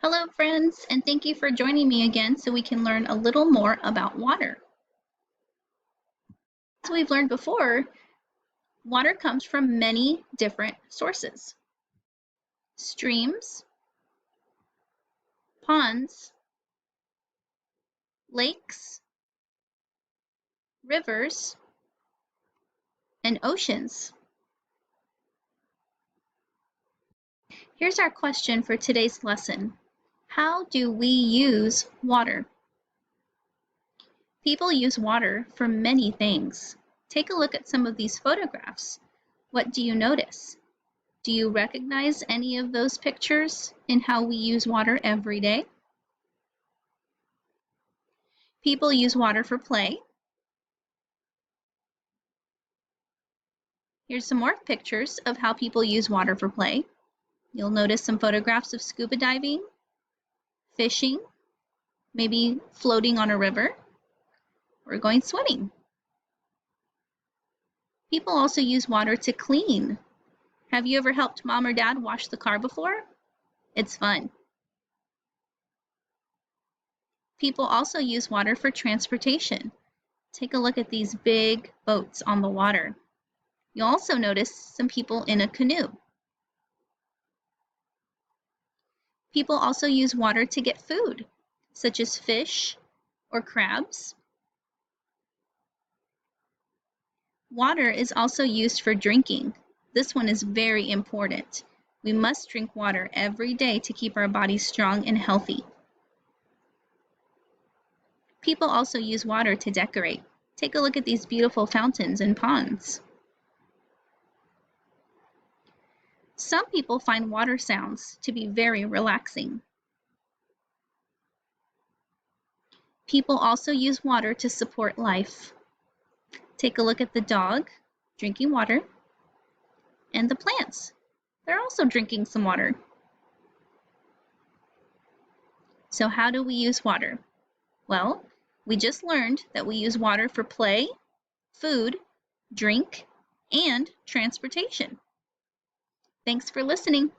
Hello, friends, and thank you for joining me again so we can learn a little more about water. As we've learned before, water comes from many different sources: streams, ponds, lakes, rivers, and oceans. Here's our question for today's lesson. How do we use water? People use water for many things. Take a look at some of these photographs. What do you notice? Do you recognize any of those pictures in how we use water every day? People use water for play. Here's some more pictures of how people use water for play. You'll notice some photographs of scuba diving, fishing, maybe floating on a river, or going swimming. People also use water to clean. Have you ever helped mom or dad wash the car before? It's fun. People also use water for transportation. Take a look at these big boats on the water. You'll also notice some people in a canoe. People also use water to get food, such as fish or crabs. Water is also used for drinking. This one is very important. We must drink water every day to keep our bodies strong and healthy. People also use water to decorate. Take a look at these beautiful fountains and ponds. Some people find water sounds to be very relaxing. People also use water to support life. Take a look at the dog drinking water and the plants. They're also drinking some water. So how do we use water? Well, we just learned that we use water for play, food, drink, and transportation. Thanks for listening.